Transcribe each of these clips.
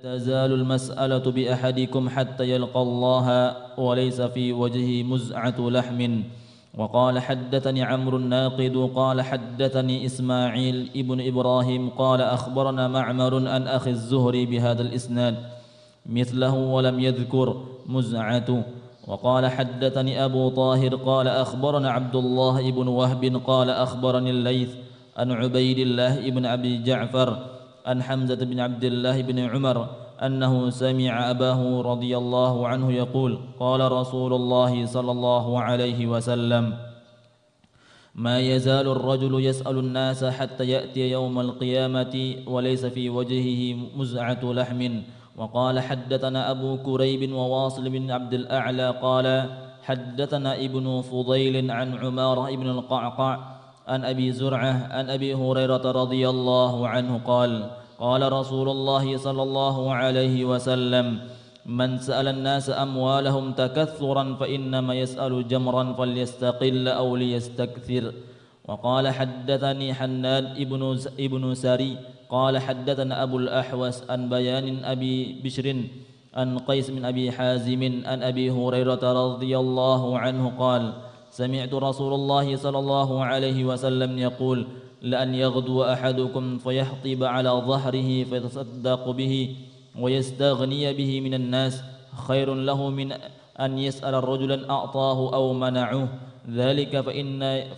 تزال المسألة بأحدكم حتى يلقى الله وليس في وجهه مزعة لحم. وقال حدثني عمرو الناقد قال حدثني إسماعيل ابن إبراهيم قال أخبرنا معمر عن أخي الزهري بهذا الإسناد مثله ولم يذكر مزعة. وقال حدثني أبو طاهر قال أخبرنا عبد الله بن وهب قال أخبرني الليث عن عبيد الله بن أبي جعفر عن حمزة بن عبد الله بن عمر أنه سمع أباه رضي الله عنه يقول قال رسول الله صلى الله عليه وسلم ما يزال الرجل يسأل الناس حتى يأتي يوم القيامة وليس في وجهه مزعة لحم. وقال حدثنا أبو كريب وواصل بن عبد الأعلى قال حدثنا ابن فضيل عن عمارة بن القعقاع عن أبي زرعة عن أبي هريرة رضي الله عنه قال قال رسول الله صلى الله عليه وسلم من سأل الناس أموالهم تكثرا فإنما يسأل جمرا فليستقل أو ليستكثر. وقال حدثني حناد ابن سري قال حدثنا أبو الأحوس عن بيان أبي بشر عن قيس بن أبي حازم عن أبي هريرة رضي الله عنه قال سمعت رسول الله صلى الله عليه وسلم يقول لأن يغدو أحدكم فيحطب على ظهره فيتصدق به ويستغني به من الناس خير له من أن يسأل رجلا أعطاه أو منعه ذلك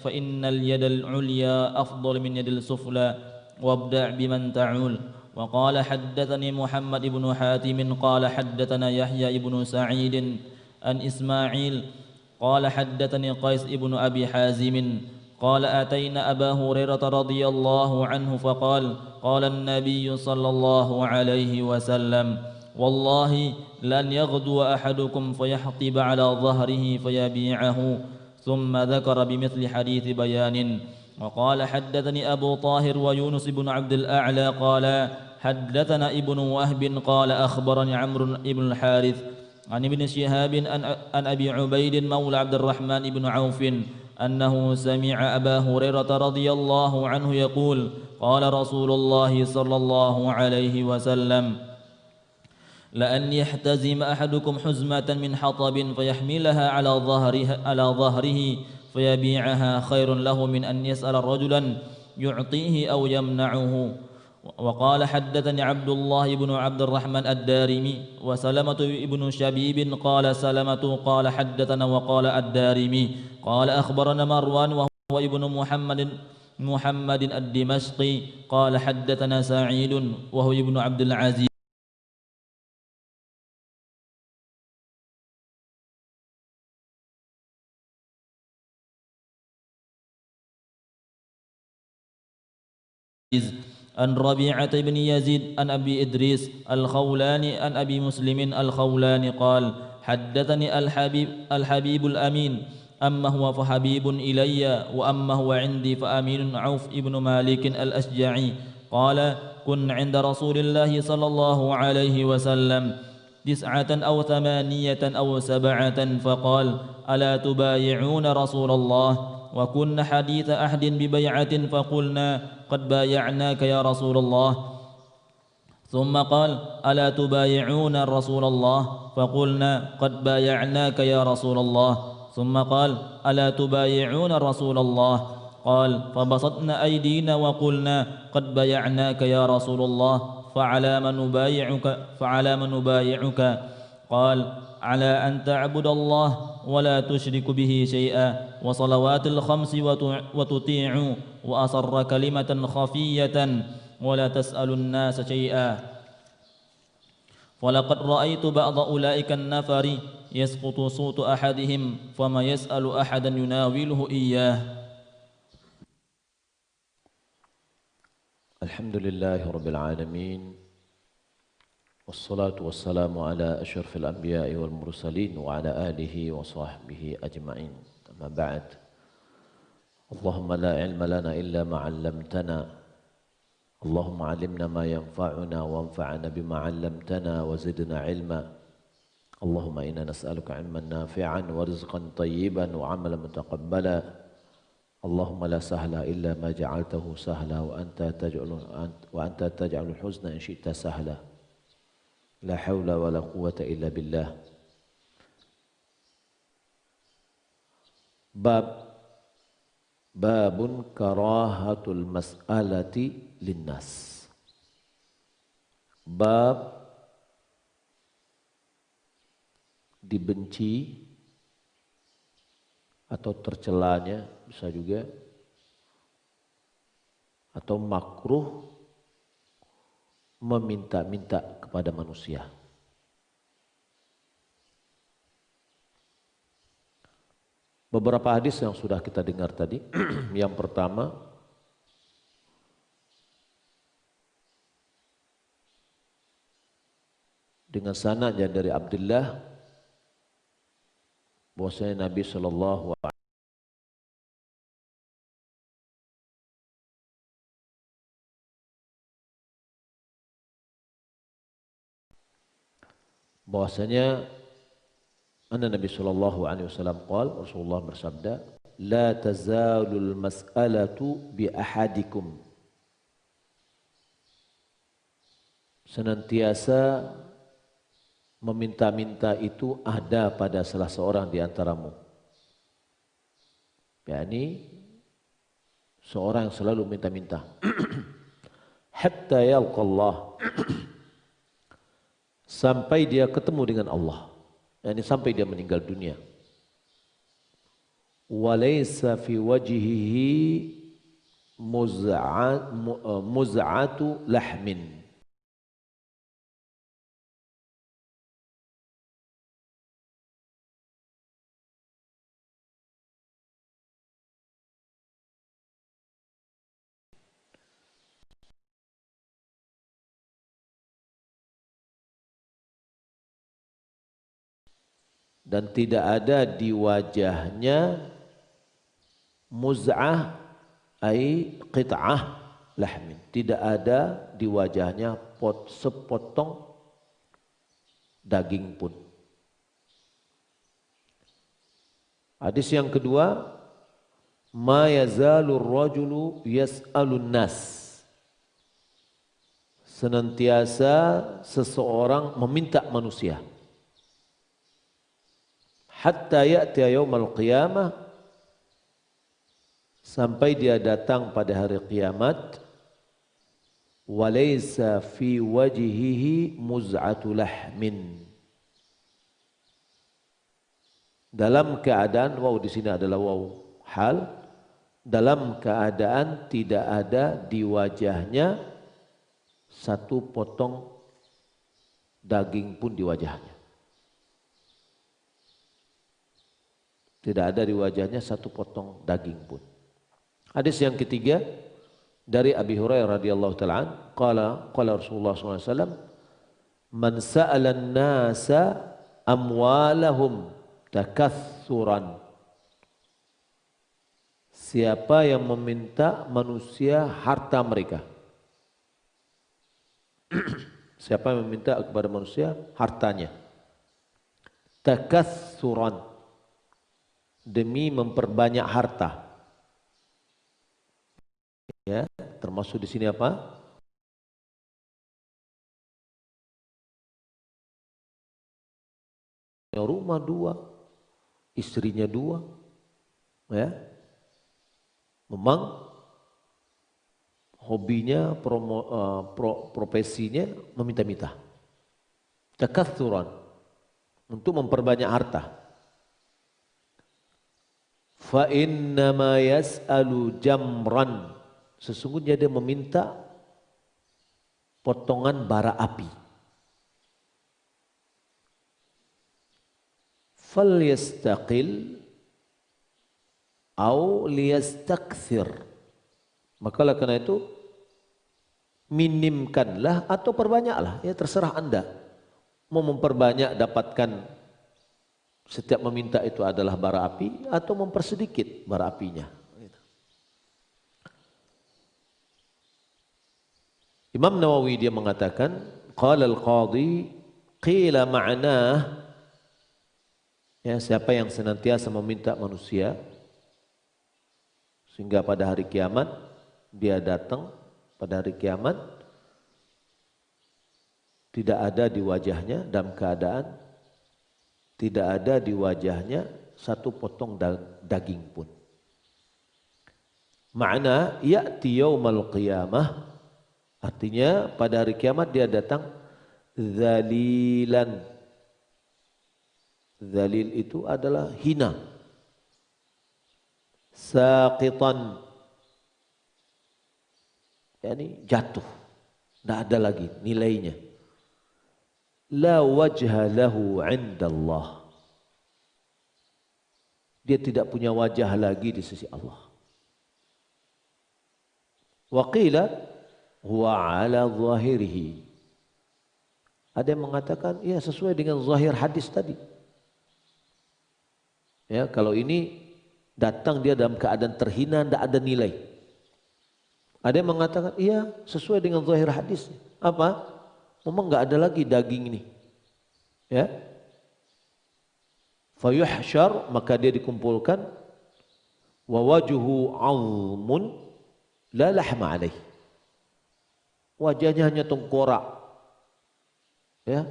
فإن اليد العليا أفضل من يد السفلى وابدع بمن تعول. وقال حدثني محمد بن حاتم قال حدثنا يحيى بن سعيد عن إسماعيل قال حدثني قيس بن أبي حازم قال أتينا أبا هريرة رضي الله عنه فقال قال النبي صلى الله عليه وسلم والله لن يغدو أحدكم فيحطب على ظهره فيبيعه ثم ذكر بمثل حديث بيان. وقال حدثني أبو طاهر ويونس بن عبد الأعلى قال حدثنا ابن وهب قال أخبرني عمرو بن الحارث عن ابن شهاب عن أبي عبيد مولى عبد الرحمن بن عوف أنه سمع أبا هريرة رضي الله عنه يقول قال رسول الله صلى الله عليه وسلم لأن يحتزم أحدكم حزمة من حطب فيحملها على ظهره فيبيعها خير له من أن يسأل رجلا يعطيه أو يمنعه. وقال حدثني عبد الله بن عبد الرحمن الدارمي وسلمة بن شبيب قال سلمة قال حدثنا وقال الدارمي قال أخبرنا مروان وهو ابن محمد الدمشقي قال حدثنا سعيد وهو ابن عبد العزيز عن ربيعة بن يزيد عن أبي إدريس الخولاني عن أبي مسلم الخولاني قال حدثني الحبيب الأمين أما هو فحبيب إلي وأما هو عندي فأمين عوف ابن مالك الأشجعي قال كن عند رسول الله صلى الله عليه وسلم 9 أو 8 أو 7 فقال ألا تبايعون رسول الله وكن حديث أحد ببيعة فقلنا قد بايعناك يا رسول الله ثم قال ألا تبايعون رسول الله فقلنا قد بايعناك يا رسول الله ثم قال ألا تبايعون رسول الله قال فبسطنا أيدينا وقلنا قد بايعناك يا رسول الله فعلى من نبايعك قال على أن تعبد الله ولا تشرك به شيئا وصلوات الخمس وتطيع وأصر كلمة خفية ولا تسأل الناس شيئا. ولقد رأيت بعض أولئك النفر يسقط صوت أحدهم فما يسأل أحدا يناوله إياه. الحمد لله رب العالمين والصلاة والسلام على أشرف الأنبياء والمرسلين وعلى آله وصحبه أجمعين. أما بعد اللهم لا علم لنا إلا ما علمتنا اللهم علمنا ما ينفعنا وانفعنا بما علمتنا وزدنا علما. اللهم إنا نسألك علما نافعا ورزقا طيبا وعملا متقبلا. اللهم لا سهل إلا ما جعلته سهلا وأنت تجعل الحزن إن شئت سهلا. La haula wa la quwata illa billah. Babun karahatul mas'alati linnas. Bab dibenci atau tercelanya, bisa juga, atau makruh meminta-minta kepada manusia. Beberapa hadis yang sudah kita dengar tadi. Yang pertama, dengan sanadnya dari Abdullah, bahwasanya Nabi sallallahu alaihi bahwasanya Nabi sallallahu alaihi wasallam qala, Rasulullah bersabda, la tazalul mas'alatu bi ahadikum. Senantiasa meminta-minta itu ada pada salah seorang di antaramu. yakni seorang yang selalu minta-minta. Hatta yalqallah, sampai dia ketemu dengan Allah. yakni sampai dia meninggal dunia. Walaysa fi wajhihi muz'atu lahmin. Dan tidak ada di wajahnya muz'ah ai qit'ah lahmin. Tidak ada di wajahnya sepotong daging pun. Hadis yang kedua, ma yazalur rajulu yas'alun nas. Senantiasa seseorang meminta manusia. Hatta ya'tiya yaumal qiyamah, sampai dia datang pada hari kiamat. Walaysa fi wajhihi muz'atu lahmin. Dalam keadaan, waw di sini adalah waw hal, dalam keadaan tidak ada di wajahnya satu potong daging pun di wajahnya. Tidak ada di wajahnya satu potong daging pun. Hadis yang ketiga dari Abi Hurairah radhiyallahu taala, qala Rasulullah sallallahu alaihi wasallam, man sa'ala an-nasa amwalahum takatsuran. Siapa yang meminta manusia harta mereka? Siapa yang meminta kepada manusia hartanya? Takatsuran, demi memperbanyak harta. Ya, termasuk di sini apa? Rumah 2, istrinya 2, ya. Memang hobinya, profesinya meminta-minta. Takatsuran, untuk memperbanyak harta. Fa innama yas'alu jamran, sesungguhnya dia meminta potongan bara api. Fal yastaqil au liyastakthir, maka karena itu minimkanlah atau perbanyaklah, ya terserah Anda. Mau memperbanyak dapatkan, setiap meminta itu adalah bara api, atau mempersedikit bara apinya. Imam Nawawi dia mengatakan, qala al-qadhi qila ma'nah, ya, siapa yang senantiasa meminta manusia sehingga pada hari kiamat dia datang pada hari kiamat, Tidak ada di wajahnya dalam keadaan tidak ada di wajahnya satu potong daging pun. Makna ya'ti yaumal qiyamah, artinya pada hari kiamat dia datang zalilan. Zalil itu adalah hina. Saqitan, yakni jatuh, tidak ada lagi nilainya. La wajha lahu 'inda Allah. Dia tidak punya wajah lagi di sisi Allah. Wa qila huwa 'ala zahirihi. Ada yang mengatakan ya sesuai dengan zahir hadis tadi. Ya, kalau ini datang dia dalam keadaan terhina, tidak ada nilai. Ada yang mengatakan iya sesuai dengan zahir hadis. Apa? Memang enggak ada lagi daging ini. Ya. Fayuhsyar, maka dia dikumpulkan, wa wajhu 'azmun la lahma alaih. Wajahnya hanya tengkorak. Ya.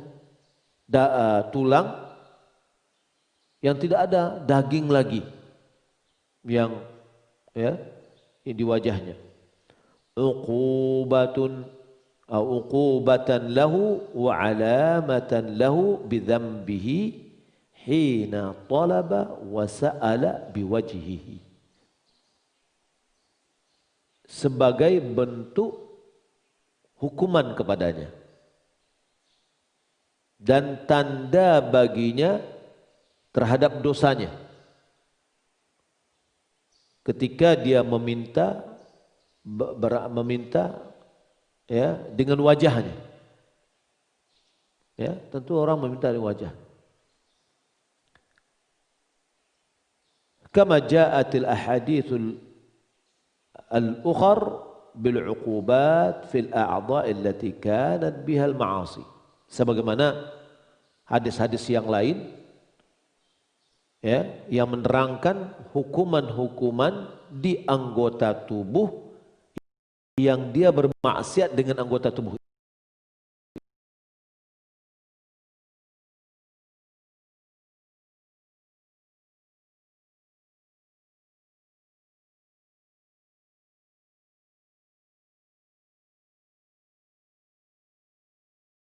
Tulang yang tidak ada daging lagi yang ya di wajahnya. Uqubatan lahu wa alamatan lahu bidhanbihi hina talaba wa sa'ala biwajhihi. Sebagai bentuk hukuman kepadanya dan tanda baginya terhadap dosanya ketika dia meminta ya dengan wajahnya. Ya, tentu orang meminta dengan wajah. Kama ja'atil ahaditsul al-ukhar bil 'uqubat fil a'dha'i allati kanat biha al-ma'asi. Sebagaimana hadis-hadis yang lain ya yang menerangkan hukuman-hukuman di anggota tubuh yang dia bermaksiat dengan anggota tubuh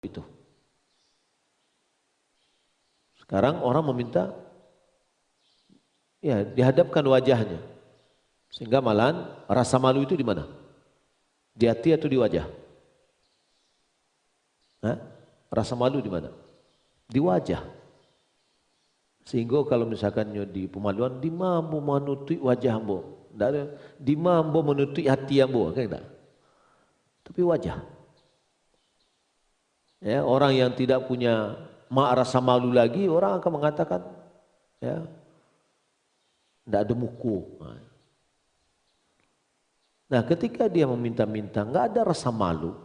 itu. Sekarang orang meminta ya dihadapkan wajahnya sehingga malahan rasa malu itu di mana? Di hati atau di wajah? Hah? Rasa malu di mana? Di wajah. Sehingga kalau misalkan di pemaluan, di mampu menutupi wajah ambo, di mampu menutupi hati ambo, kan tidak? Tapi wajah. Ya, orang yang tidak punya rasa malu lagi, orang akan mengatakan, ya, tidak ada muku. Nah, ketika dia meminta-minta, enggak ada rasa malu,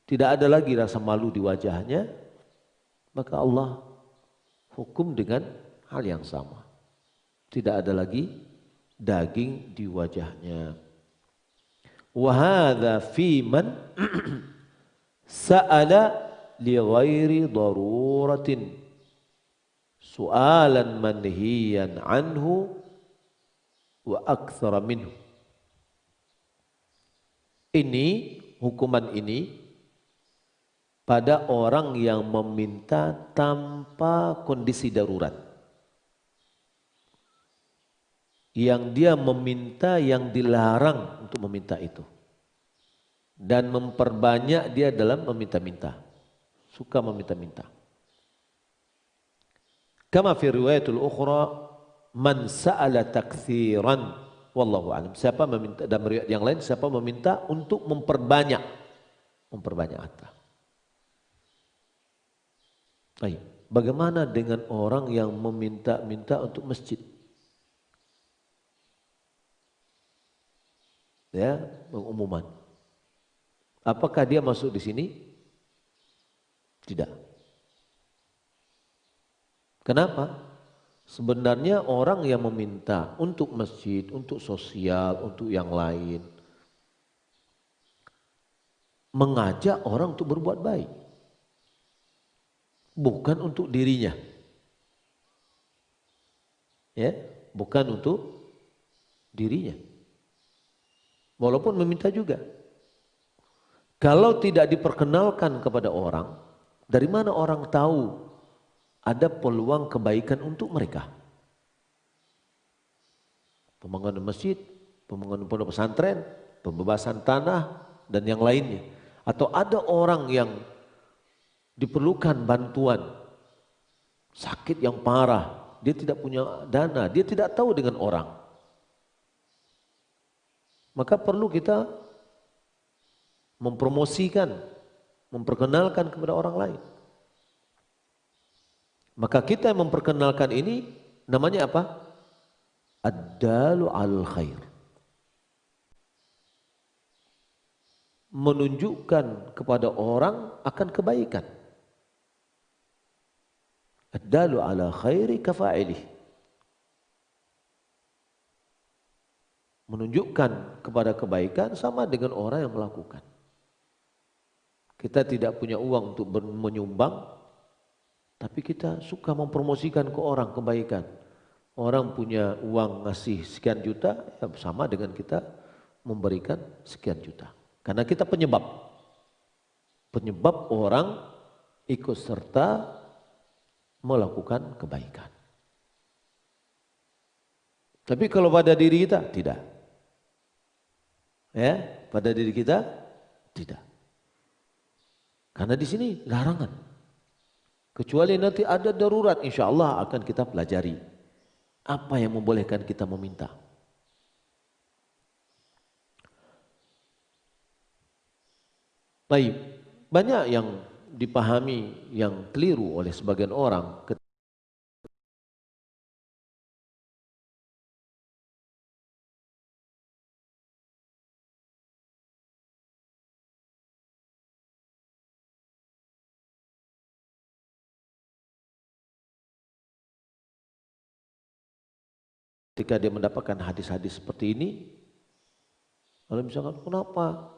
tidak ada lagi rasa malu di wajahnya, maka Allah hukum dengan hal yang sama. Tidak ada lagi daging di wajahnya. Wa hadza fi man sa'ala li ghairi daruratin su'alan manhiyan anhu wa aktsara minhu. Ini hukuman ini pada orang yang meminta tanpa kondisi darurat. Yang dia meminta yang dilarang untuk meminta itu. Dan memperbanyak dia dalam meminta-minta. Suka meminta-minta. Kama fi riwayatul ukhra man sa'ala taktsiran wallahu alam. Siapa meminta, dalam riwayat yang lain siapa meminta untuk memperbanyak harta. Baik, bagaimana dengan orang yang meminta-minta untuk masjid? Ya, pengumuman. Apakah dia masuk di sini? Tidak. Kenapa? Sebenarnya orang yang meminta untuk masjid, untuk sosial, untuk yang lain, mengajak orang untuk berbuat baik. Bukan untuk dirinya. Ya, bukan untuk dirinya. Walaupun meminta juga. Kalau tidak diperkenalkan kepada orang, dari mana orang tahu ada peluang kebaikan untuk mereka? Pembangunan masjid, pembangunan pondok pesantren, pembebasan tanah, dan yang lainnya. Atau ada orang yang diperlukan bantuan, sakit yang parah, dia tidak punya dana, dia tidak tahu dengan orang. Maka perlu kita mempromosikan, memperkenalkan kepada orang lain. Maka kita yang memperkenalkan ini namanya apa? Ad-dalu al khair. Menunjukkan kepada orang akan kebaikan. Ad-dalu ala khairi kafa'ilih. Menunjukkan kepada kebaikan sama dengan orang yang melakukan. Kita tidak punya uang untuk menyumbang, tapi kita suka mempromosikan ke orang kebaikan. Orang punya uang ngasih sekian juta, ya sama dengan kita memberikan sekian juta. Karena kita penyebab. Penyebab orang ikut serta melakukan kebaikan. Tapi kalau pada diri kita, tidak. Ya, pada diri kita, tidak. Karena di sini larangan. Kecuali nanti ada darurat, insya Allah akan kita pelajari. Apa yang membolehkan kita meminta. Baik, banyak yang dipahami yang keliru oleh sebagian orang. Ketika dia mendapatkan hadis-hadis seperti ini, lalu misalkan kenapa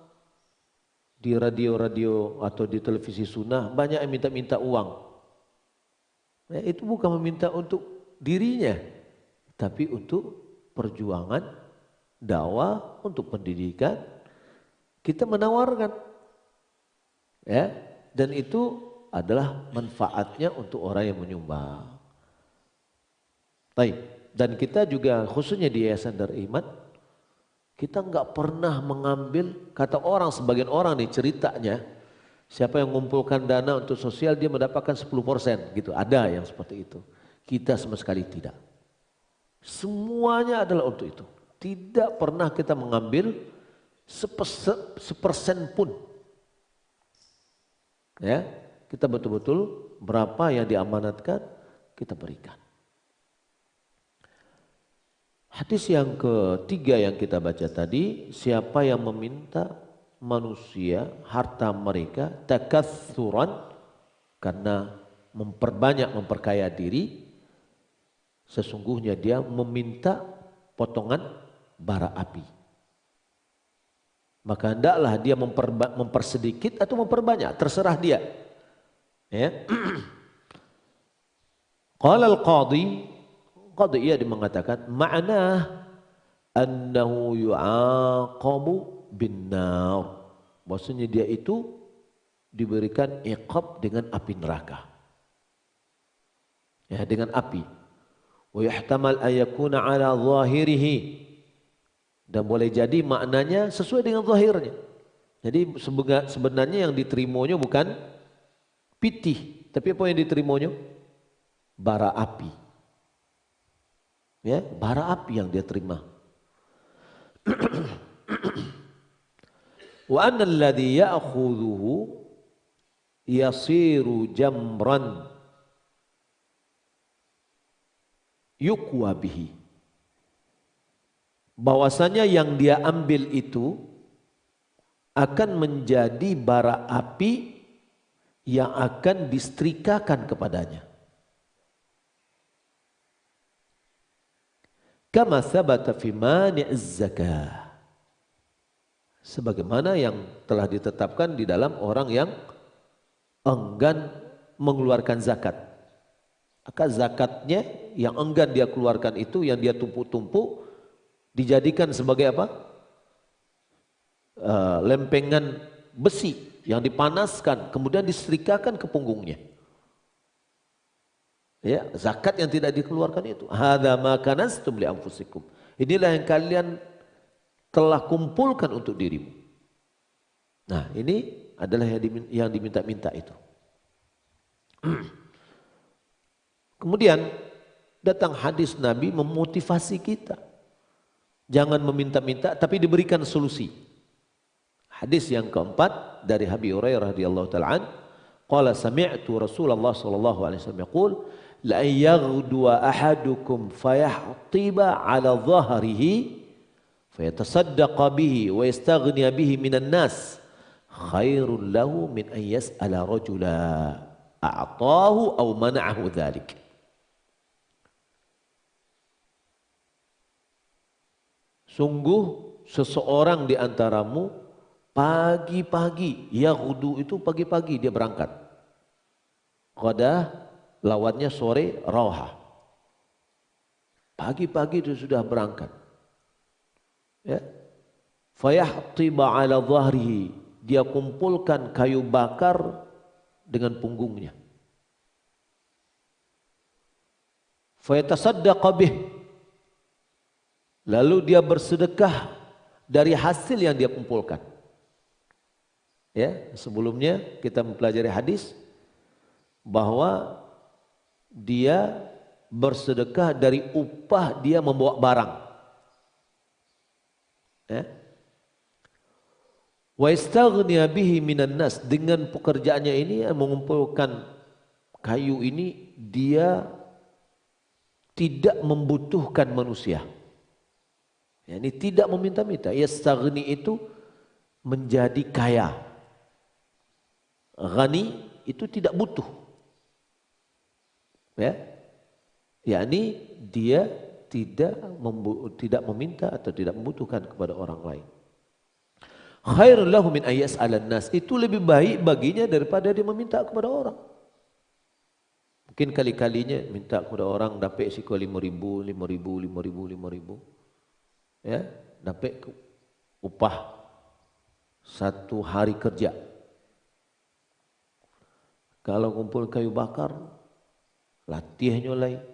di radio-radio atau di televisi sunnah banyak yang minta-minta uang? Ya, itu bukan meminta untuk dirinya, tapi untuk perjuangan dakwah, untuk pendidikan. Kita menawarkan, ya, dan itu adalah manfaatnya untuk orang yang menyumbang. Baik. Dan kita juga khususnya di Yayasan Darul Iman, kita enggak pernah mengambil, kata orang, sebagian orang nih ceritanya, siapa yang mengumpulkan dana untuk sosial dia mendapatkan 10% gitu. Ada yang seperti itu. Kita sama sekali tidak. Semuanya adalah untuk itu. Tidak pernah kita mengambil sepersen pun. Ya, kita betul-betul berapa yang diamanatkan kita berikan. Hadis yang ketiga yang kita baca tadi, siapa yang meminta manusia harta mereka takatsuran karena memperkaya diri, sesungguhnya dia meminta potongan bara api. Maka hendaklah dia mempersedikit atau memperbanyak, terserah dia. Ya. Qala al-qadhi, Qadiyah mengatakan makna annahu yu'aqabu bin nar. Maksudnya dia itu diberikan iqab dengan api neraka. Ya, dengan api. Wa yahtamal ayakuna ala zahirihi. Dan boleh jadi maknanya sesuai dengan zahirnya. Jadi sebenarnya yang diterimanya bukan pitih, tapi apa yang diterimanya? Bara api. Ya, bara api yang dia terima. Wa anna alladhi ya'khudhuhu yasiru jamran yuqwa bihi. Bahwasanya yang dia ambil itu akan menjadi bara api yang akan disetrikakan kepadanya. Kama sabata fi mani'iz zakah. sebagaimana yang telah ditetapkan di dalam orang yang enggan mengeluarkan zakat. Maka zakatnya yang enggan dia keluarkan itu, yang dia tumpuk-tumpuk, dijadikan sebagai apa? Lempengan besi yang dipanaskan, kemudian disetrikakan ke punggungnya. Ya, zakat yang tidak dikeluarkan itu. Hadza ma kanastum li anfusikum. Inilah yang kalian telah kumpulkan untuk dirimu. Nah, ini adalah yang diminta-minta itu. Kemudian datang hadis Nabi memotivasi kita. Jangan meminta-minta tapi diberikan solusi. Hadis yang keempat dari Abi Hurairah radhiyallahu ta'ala an, qala sami'tu Rasulullah sallallahu alaihi wasallam yaqul la yaghdu ahadukum fayahtiba 'ala dhahrihi fayatasaddaqa bihi wa yastaghniya bihi minan nas khairul lahu min an yas'ala rajula a'tahu aw mana'ahu dhalik. Sungguh seseorang di antaramu pagi-pagi, yaghdu itu pagi-pagi dia berangkat. Qadah lawannya sore, rawha. Pagi-pagi dia sudah berangkat. Ya. Fayahtiba ala dhahrihi, dia kumpulkan kayu bakar dengan punggungnya. Fayatasaddaqa bih, lalu dia bersedekah dari hasil yang dia kumpulkan. Ya, sebelumnya kita mempelajari hadis bahwa dia bersedekah dari upah dia membawa barang. Ya. Wa istaghniya bihi minan nas, dengan pekerjaannya ini mengumpulkan kayu ini dia tidak membutuhkan manusia. Ya, ini tidak meminta-minta. Yastaghni itu menjadi kaya. Ghani itu tidak butuh. Ya. Yakni dia tidak meminta atau tidak membutuhkan kepada orang lain. Khairul lahu min ayas alan nas, itu lebih baik baginya daripada dia meminta kepada orang. Mungkin kali-kalinya minta kepada orang dapat siko 5.000, 5.000, 5.000, 5.000. Ya, dapat upah satu hari kerja. Kalau kumpul kayu bakar, latihnya lain,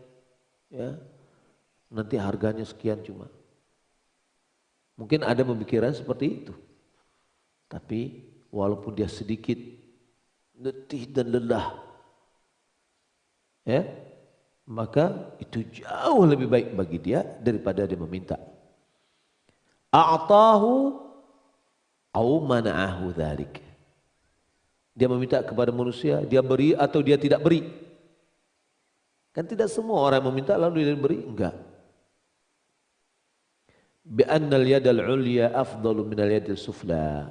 ya, nanti harganya sekian cuma. Mungkin ada pemikiran seperti itu. Tapi walaupun dia sedikit letih dan lelah, ya, maka itu jauh lebih baik bagi dia daripada dia meminta. A'tahu au mana'ahu dzalik. Dia meminta kepada manusia, dia beri atau dia tidak beri. Kan tidak semua orang meminta lalu dia beri, enggak. Bi annal yadal ulya afdalu minal yadil sufla.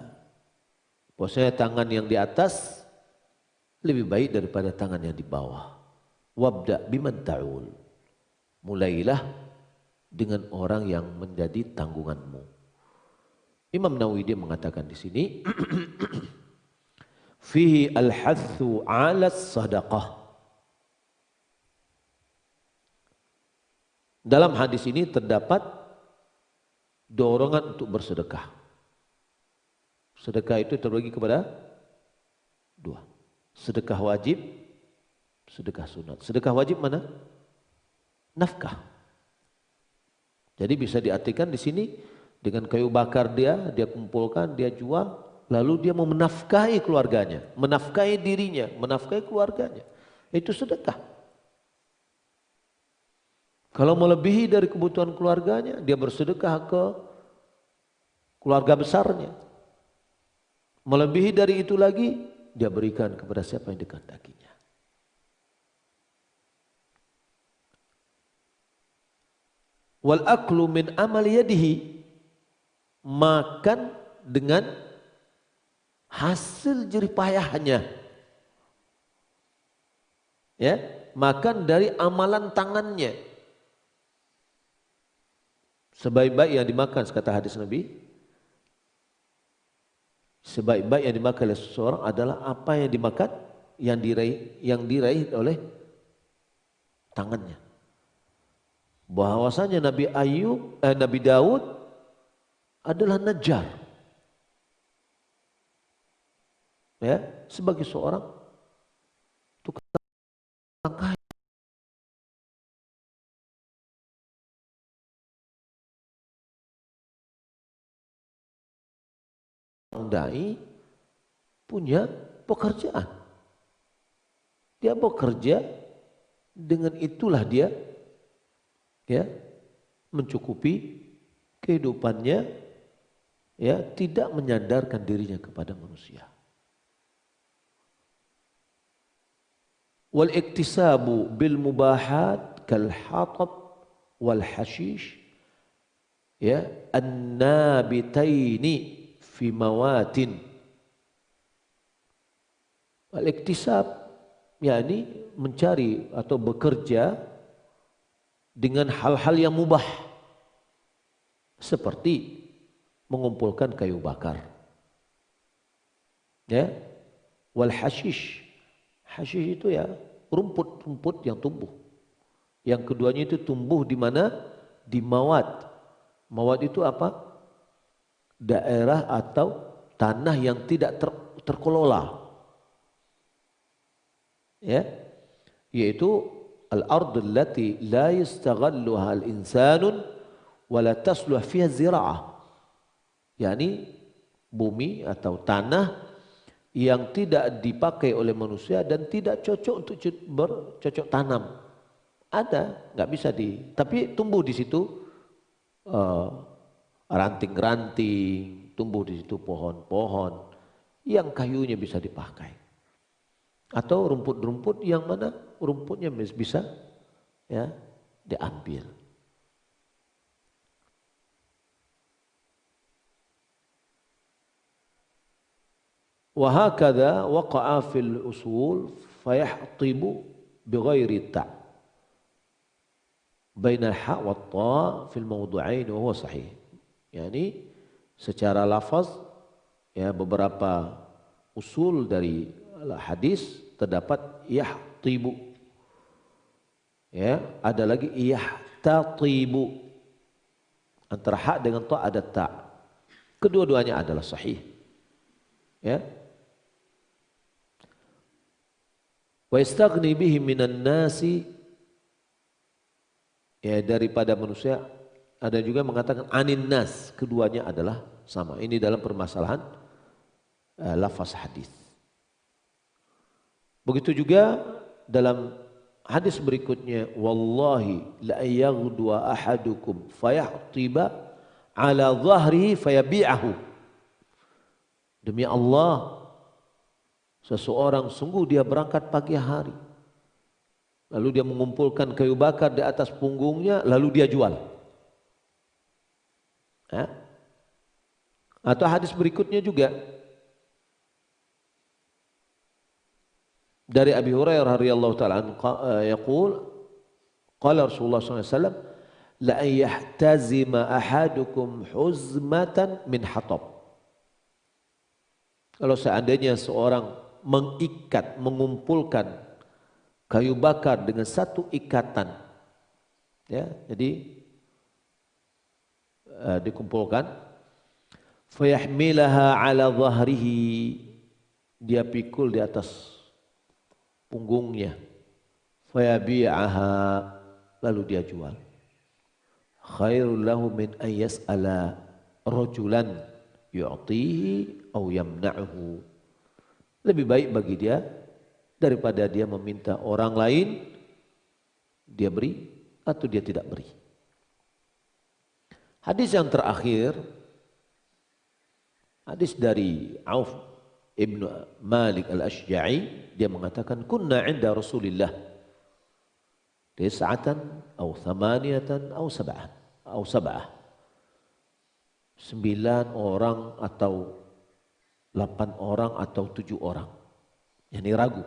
Bahwasanya tangan yang di atas lebih baik daripada tangan yang di bawah. Wabda biman ta'ul. Mulailah dengan orang yang menjadi tanggunganmu. Imam Nawawi dia mengatakan di sini fihi al-hathu 'ala sadaqah. Dalam hadis ini terdapat dorongan untuk bersedekah. Sedekah itu terbagi kepada dua. Sedekah wajib, sedekah sunat. Sedekah wajib mana? Nafkah. Jadi bisa diartikan di sini dengan kayu bakar dia kumpulkan, dia jual, lalu dia mau menafkahi keluarganya, menafkahi dirinya, menafkahi keluarganya. Itu sedekah. Kalau melebihi dari kebutuhan keluarganya, dia bersedekah ke keluarga besarnya. Melebihi dari itu lagi, dia berikan kepada siapa yang dikehendakinya. Wal aklu min amal yadihi, makan dengan hasil jerih payahnya. Ya, makan dari amalan tangannya. Sebaik-baik yang dimakan, kata hadis Nabi, Sebaik-baik yang dimakan oleh seseorang adalah apa yang dimakan, yang diraih oleh tangannya. Bahwasanya Nabi Daud adalah najjar. Ya, sebagai seorang tukang kayu. Dai punya pekerjaan. Dia bekerja, dengan itulah dia ya mencukupi kehidupannya, ya, tidak menyandarkan dirinya kepada manusia. Wal iktisabu bil mubahat kal hatab wal hashish, ya, an-nabitaini fi mawatin. Wal iktisab yakni mencari atau bekerja dengan hal-hal yang mubah, seperti mengumpulkan kayu bakar, ya, wal hashish. Hashish itu ya rumput-rumput yang tumbuh. Yang keduanya itu tumbuh di mana? Di mawat. Mawat itu apa? Daerah atau tanah yang tidak terkelola. Ya, yaitu al-ardh allati la yastaghalluha al-insanun wa la tasluh fiha zira'ah. Yani bumi atau tanah yang tidak dipakai oleh manusia dan tidak cocok untuk bercocok tanam. Ada, nggak bisa tapi tumbuh di situ ranting-ranting, tumbuh di situ pohon-pohon yang kayunya bisa dipakai. Atau rumput-rumput yang mana rumputnya bisa ya diambil. وهكذا وقع في الأصول فيحطب بغير التاء بين الحاء والطاء في الموضوعين وهو صحيح. Yani secara lafaz ya beberapa usul dari hadis terdapat yahtibu, ya, ada lagi yahtatibu. Antara hak dengan ta ada ta. Kedua-duanya adalah sahih. Ya. Wa yastaghni bihi minan nasi, ya, daripada manusia. Ada juga mengatakan anin nas, keduanya adalah sama. Ini dalam permasalahan lafaz hadis. Begitu juga dalam hadis berikutnya, wallahi la yaghdu ahadukum fayahtiba ala dhahrihi fayabi'ahu. Demi Allah, seseorang sungguh dia berangkat pagi hari, lalu dia mengumpulkan kayu bakar di atas punggungnya, lalu dia jual. Ya. Atau hadis berikutnya juga dari Abi Hurairah radhiyallahu taala anhu yaqul qala Rasulullah sallallahu alaihi wasallam la yahtazima ahadukum huzmatan min hatab. Kalau seandainya seorang mengikat, mengumpulkan kayu bakar dengan satu ikatan, ya, jadi dikumpulkan, fayahmilaha ala dhahrihi, dia pikul di atas punggungnya, fayabi'aha, lalu dia jual. Khairul lahu min an yas'ala rajulan yu'tihi aw yamna'uhu. Lebih baik bagi dia daripada dia meminta orang lain dia beri atau dia tidak beri. Hadis yang terakhir, hadis dari Auf ibnu Malik al-Ashja'i, dia mengatakan kunna 'inda Rasulillah tis'atan aw thamaniyatan aw sab'ah. 9 orang atau 8 orang atau 7 orang. Yani ragu.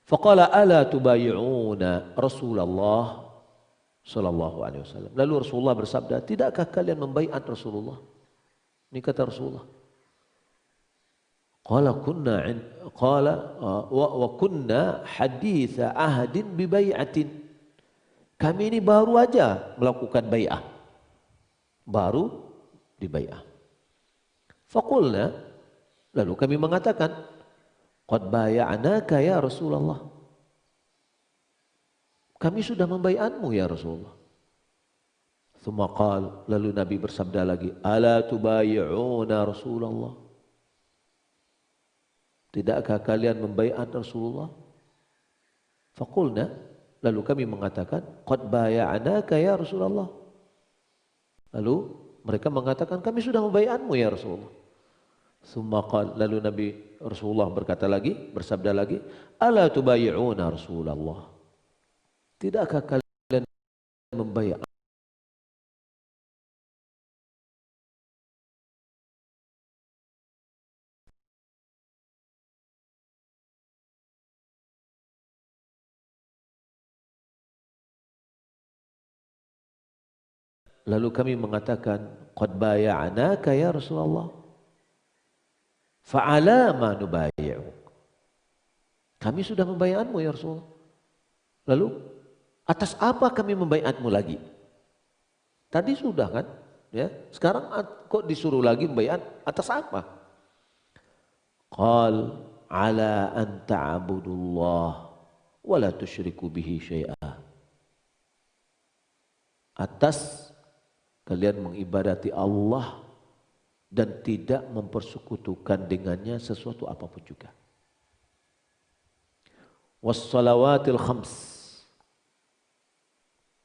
Faqala ala tubayi'una Rasulullah sallallahu alaihi wasallam. Lalu Rasulullah bersabda, tidakkah kalian membaiat Rasulullah? Ini kata Rasulullah. Qala wa kunna haditha ahdin bi bai'atin. Kami ini baru aja melakukan bai'ah. Baru di bai'ah. Faqulna, lalu kami mengatakan, qad bay'anaka ya Rasulullah. Kami sudah membai'anmu ya Rasulullah. Thumma qala, lalu Nabi bersabda lagi, ala tubayi'una Rasulullah. Tidakkah kalian membai'at Rasulullah? Faqulna, lalu kami mengatakan, qad bay'anaka ya Rasulullah. Lalu mereka mengatakan, kami sudah membai'atmu ya Rasulullah. Thumma qala, lalu Nabi Rasulullah berkata lagi, bersabda lagi, ala tubayi'una Rasulullah. Tidakkah kalian membai'at? Lalu kami mengatakan, qad bay'anaka ya Rasulullah. Fa'ala ma nubayi'uk. Kami sudah membai'atmu ya Rasulullah. Lalu atas apa kami membai'atmu lagi? Tadi sudah kan? Ya, sekarang kok disuruh lagi membai'at atas apa? Qal ala an ta'budullah wa la tusyriku bihi syai'a. Atas kalian mengibadati Allah dan tidak mempersekutukan dengannya sesuatu apapun juga. Wassalawatil khams,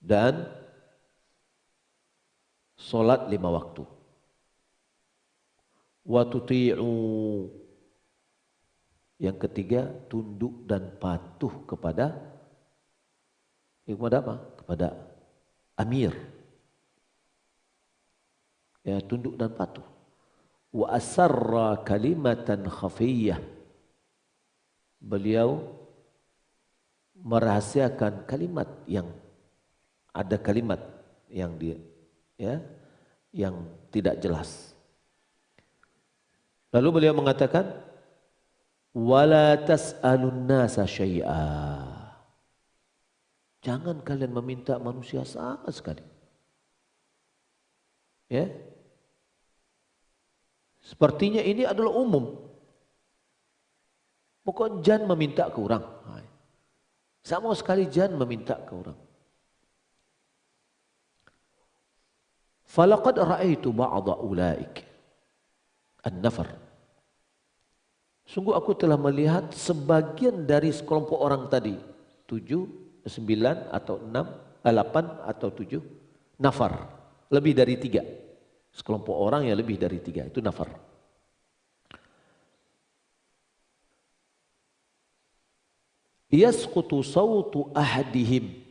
dan solat 5 waktu. Wa tuti'u, yang ketiga tunduk dan patuh kepada apa? Kepada amir. Ya, tunduk dan patuh. Wa asarra kalimatan khafiyyah. Beliau merahasiakan kalimat yang ada kalimat yang dia yang tidak jelas. Lalu beliau mengatakan, wala tas'alun nasa syai'a. Jangan kalian meminta manusia sama sekali. Ya. Sepertinya ini adalah umum. Pokoknya jangan meminta ke orang. Sama sekali jangan meminta ke orang. Falaqad ra'aitu ba'da ulaik an-nafar. Sungguh aku telah melihat sebagian dari sekelompok orang tadi, 7, 9 atau 6, 8 atau 7 nafar, lebih dari 3. Sekelompok orang yang lebih dari 3 itu nafar. Yasqutu sawtu ahadihim.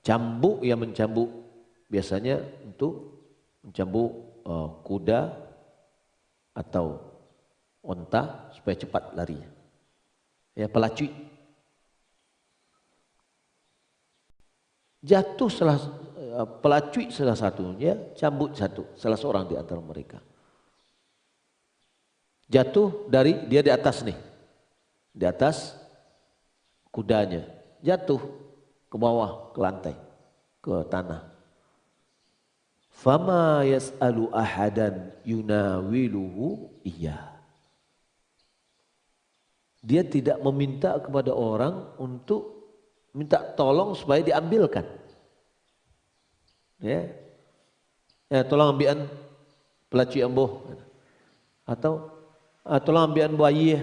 Cambuk yang mencambuk biasanya untuk mencambuk kuda atau onta supaya cepat larinya. Ya, pelacui. Jatuh pelacui salah satunya, cambuk salah seorang di antara mereka. Jatuh dari dia di atas nih, di atas kudanya, jatuh ke bawah, ke lantai, ke tanah. Fama yas'alu ahadan yunawiluhu iya. Dia tidak meminta kepada orang untuk minta tolong supaya diambilkan. Ya, tolong ambilkan pelacui amboh. Atau tolong ambilkan buaya.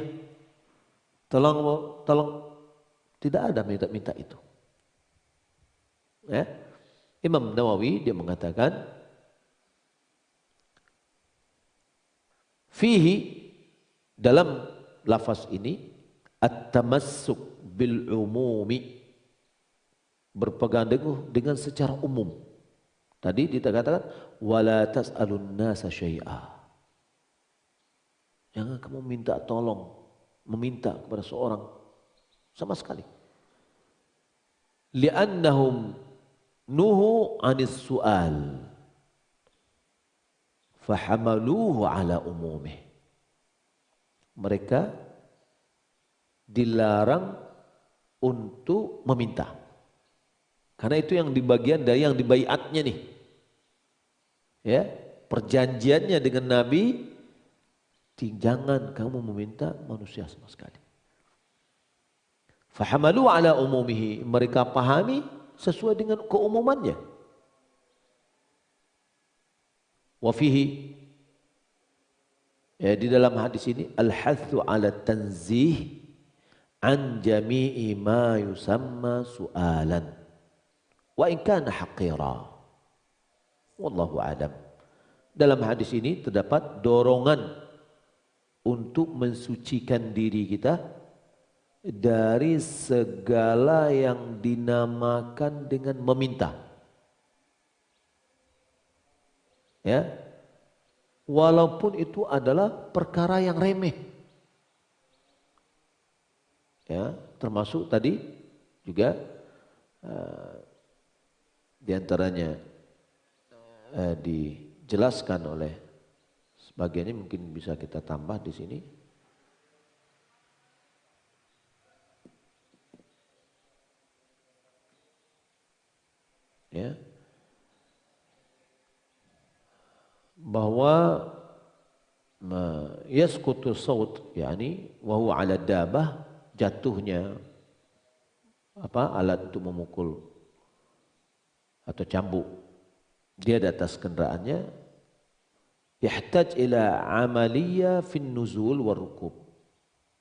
Tolong. Tidak ada minta itu. Ya. Imam Nawawi dia mengatakan, fihi, dalam lafaz ini, at-tamassuk bil umumi, berpegang teguh dengan secara umum. Tadi dikatakan wala tas'alun nasa syai'a. Jangan kamu minta tolong, meminta kepada seorang sama sekali. Li'annahum nuhu anis su'al fahamaluhu ala umumih. Mereka dilarang untuk meminta. Karena itu yang di bagian dari yang dibaiatnya nih. Ya, perjanjiannya dengan Nabi, jangan kamu meminta manusia sama sekali. Fahamalu ala umumihi, mereka pahami sesuai dengan keumumannya. Wa fihi, ya, di dalam hadis ini al-hathu ala tanzih an jami'i ma yusamma su'alan wa in kana haqira. Wallahu a'lam. Dalam hadis ini terdapat dorongan untuk mensucikan diri kita dari segala yang dinamakan dengan meminta. Ya. Walaupun itu adalah perkara yang remeh. Ya, termasuk tadi juga di antaranya dijelaskan oleh sebagiannya, mungkin bisa kita tambah di sini. Ya. Bahwa yasqutu saut, yakni wa huwa ala dabah, jatuhnya alat untuk memukul atau cambuk dia di atas kendaraannya, yahtaj ila amaliyah fin nuzul war rukub.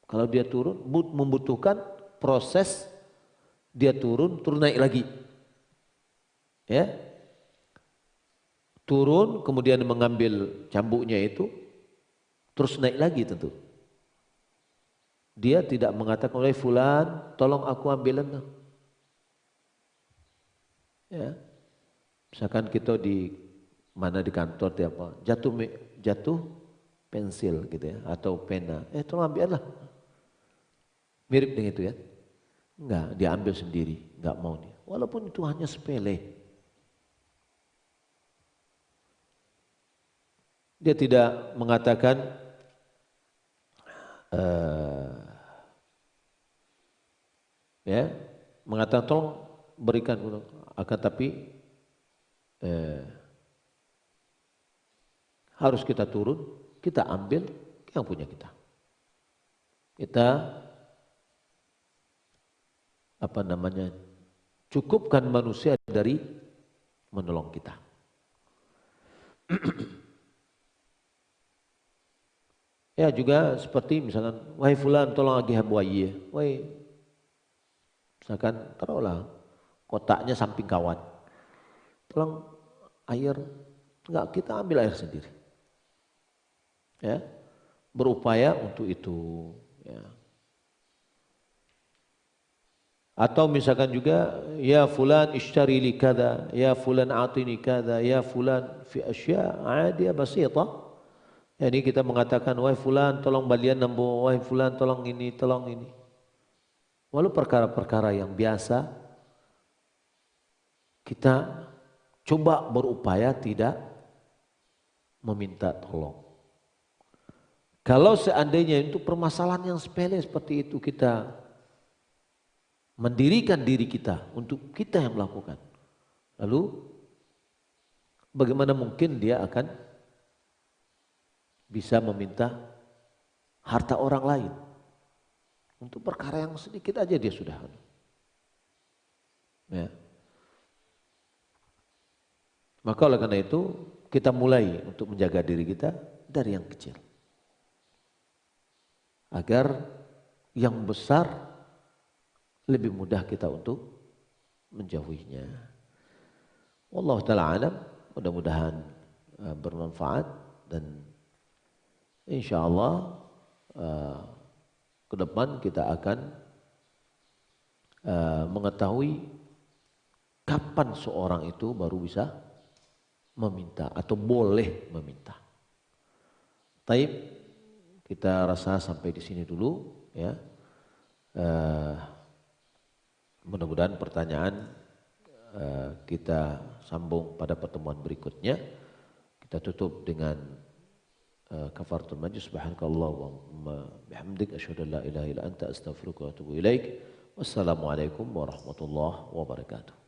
Kalau dia turun membutuhkan proses, dia turun naik lagi. Ya. Turun kemudian mengambil cambuknya itu terus naik lagi tentu. Dia tidak mengatakan, oleh fulan tolong aku ambilan. Ya. Misalkan kita di mana di kantor jatuh pensil gitu ya atau pena, tolong ambillah. Mirip dengan itu ya. Enggak, dia ambil sendiri, enggak mau dia. Walaupun itu hanya sepele. Dia tidak mengatakan mengatakan tolong berikan, akan tapi harus kita turun, kita ambil yang punya kita. Kita cukupkan manusia dari menolong kita. Ya, juga seperti misalkan, wahai fulan tolong agi habwaye, wahai, misalkan taruhlah kotaknya samping kawan, tolong air, enggak, kita ambil air sendiri. Ya, berupaya untuk itu. Ya. Atau misalkan juga, ya fulan ishtari li kada, ya fulan atini kada, ya fulan fi asya' adiyah basitah. Jadi kita mengatakan, wahai fulan tolong balian nambo, wahai fulan tolong ini, tolong ini. Walau perkara-perkara yang biasa, kita coba berupaya tidak meminta tolong. Kalau seandainya itu permasalahan yang sepele seperti itu, kita mendirikan diri kita untuk kita yang melakukan. Lalu bagaimana mungkin dia akan bisa meminta harta orang lain? Untuk perkara yang sedikit aja dia sudah. Ya. Maka oleh karena itu kita mulai untuk menjaga diri kita dari yang kecil. Agar yang besar lebih mudah kita untuk menjauhinya. Wallahu ta'ala alam, mudah-mudahan bermanfaat dan insyaallah ke depan kita akan mengetahui kapan seorang itu baru bisa meminta atau boleh meminta. Taib, kita rasa sampai di sini dulu ya. Mudah-mudahan pertanyaan kita sambung pada pertemuan berikutnya. Kita tutup dengan kafaratul majlis. Subhanakallahumma bihamdik asyhadu an la ilaha illa anta astaghfiruka wa atubu ilaik. Wassalamualaikum warahmatullahi wabarakatuh.